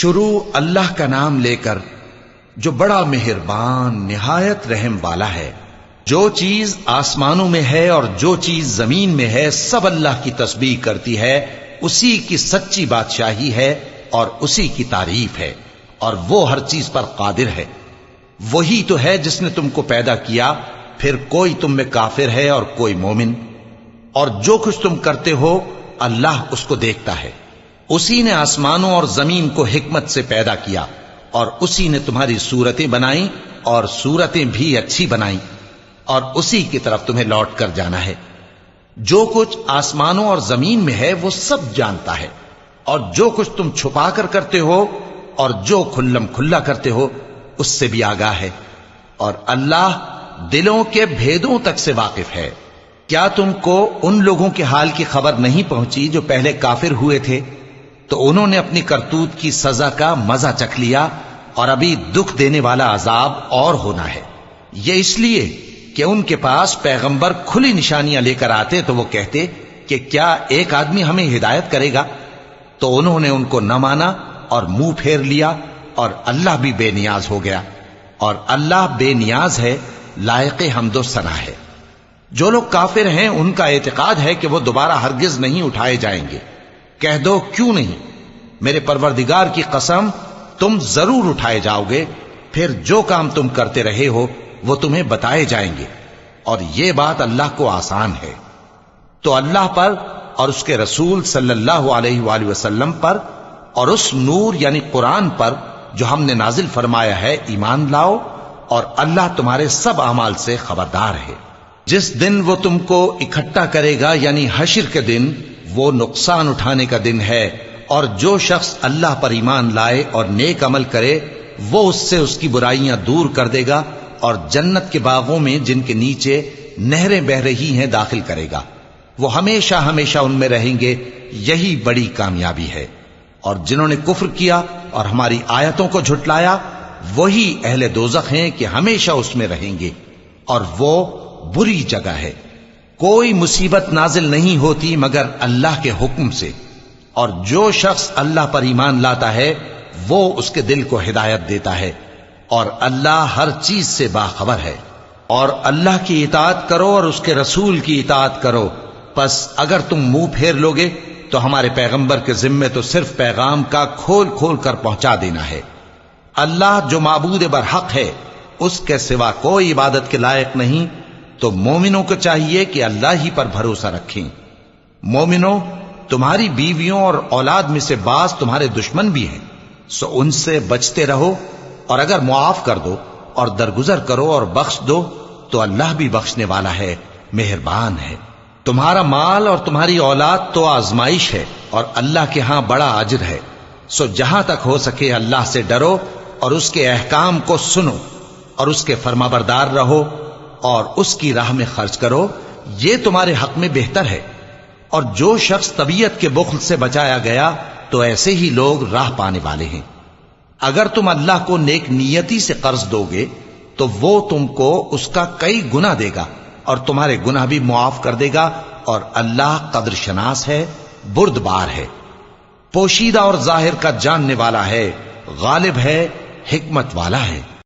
شروع اللہ کا نام لے کر جو بڑا مہربان نہایت رحم والا ہے۔ جو چیز آسمانوں میں ہے اور جو چیز زمین میں ہے سب اللہ کی تسبیح کرتی ہے، اسی کی سچی بادشاہی ہے اور اسی کی تعریف ہے، اور وہ ہر چیز پر قادر ہے۔ وہی تو ہے جس نے تم کو پیدا کیا، پھر کوئی تم میں کافر ہے اور کوئی مومن، اور جو کچھ تم کرتے ہو اللہ اس کو دیکھتا ہے۔ اسی نے آسمانوں اور زمین کو حکمت سے پیدا کیا، اور اسی نے تمہاری صورتیں بنائیں اور صورتیں بھی اچھی بنائیں، اور اسی کی طرف تمہیں لوٹ کر جانا ہے۔ جو کچھ آسمانوں اور زمین میں ہے وہ سب جانتا ہے، اور جو کچھ تم چھپا کر کرتے ہو اور جو کھلم کھلا کرتے ہو اس سے بھی آگاہ ہے، اور اللہ دلوں کے بھیدوں تک سے واقف ہے۔ کیا تم کو ان لوگوں کے حال کی خبر نہیں پہنچی جو پہلے کافر ہوئے تھے؟ تو انہوں نے اپنی کرتوت کی سزا کا مزہ چکھ لیا، اور ابھی دکھ دینے والا عذاب اور ہونا ہے۔ یہ اس لیے کہ ان کے پاس پیغمبر کھلی نشانیاں لے کر آتے تو وہ کہتے کہ کیا ایک آدمی ہمیں ہدایت کرے گا؟ تو انہوں نے ان کو نہ مانا اور منہ پھیر لیا، اور اللہ بھی بے نیاز ہو گیا، اور اللہ بے نیاز ہے، لائق حمد و ثنا ہے۔ جو لوگ کافر ہیں ان کا اعتقاد ہے کہ وہ دوبارہ ہرگز نہیں اٹھائے جائیں گے۔ کہہ دو کیوں نہیں؟ میرے پروردگار کی قسم تم ضرور اٹھائے جاؤ گے، پھر جو کام تم کرتے رہے ہو وہ تمہیں بتائے جائیں گے، اور یہ بات اللہ کو آسان ہے۔ تو اللہ پر اور اس کے رسول صلی اللہ علیہ وآلہ وسلم پر اور اس نور یعنی قرآن پر جو ہم نے نازل فرمایا ہے ایمان لاؤ، اور اللہ تمہارے سب اعمال سے خبردار ہے۔ جس دن وہ تم کو اکٹھا کرے گا یعنی حشر کے دن، وہ نقصان اٹھانے کا دن ہے، اور جو شخص اللہ پر ایمان لائے اور نیک عمل کرے وہ اس سے اس کی برائیاں دور کر دے گا، اور جنت کے باغوں میں جن کے نیچے نہریں بہ رہی ہیں داخل کرے گا۔ وہ ہمیشہ ہمیشہ ان میں رہیں گے، یہی بڑی کامیابی ہے۔ اور جنہوں نے کفر کیا اور ہماری آیتوں کو جھٹلایا وہی اہل دوزخ ہیں کہ ہمیشہ اس میں رہیں گے، اور وہ بری جگہ ہے۔ کوئی مصیبت نازل نہیں ہوتی مگر اللہ کے حکم سے، اور جو شخص اللہ پر ایمان لاتا ہے وہ اس کے دل کو ہدایت دیتا ہے، اور اللہ ہر چیز سے باخبر ہے۔ اور اللہ کی اطاعت کرو اور اس کے رسول کی اطاعت کرو، پس اگر تم منہ پھیر لوگے تو ہمارے پیغمبر کے ذمے تو صرف پیغام کا کھول کھول کر پہنچا دینا ہے۔ اللہ جو معبود برحق ہے اس کے سوا کوئی عبادت کے لائق نہیں، تو مومنوں کو چاہیے کہ اللہ ہی پر بھروسہ رکھیں۔ مومنوں، تمہاری بیویوں اور اولاد میں سے بعض تمہارے دشمن بھی ہیں، سو ان سے بچتے رہو، اور اگر معاف کر دو اور درگزر کرو اور بخش دو تو اللہ بھی بخشنے والا ہے، مہربان ہے۔ تمہارا مال اور تمہاری اولاد تو آزمائش ہے، اور اللہ کے ہاں بڑا اجر ہے، سو جہاں تک ہو سکے اللہ سے ڈرو اور اس کے احکام کو سنو، اور اس کے فرمانبردار رہو، اور اس کی راہ میں خرچ کرو، یہ تمہارے حق میں بہتر ہے۔ اور جو شخص طبیعت کے بخل سے بچایا گیا تو ایسے ہی لوگ راہ پانے والے ہیں۔ اگر تم اللہ کو نیک نیتی سے قرض دو گے تو وہ تم کو اس کا کئی گنا دے گا، اور تمہارے گناہ بھی معاف کر دے گا، اور اللہ قدر شناس ہے، بردبار ہے، پوشیدہ اور ظاہر کا جاننے والا ہے، غالب ہے، حکمت والا ہے۔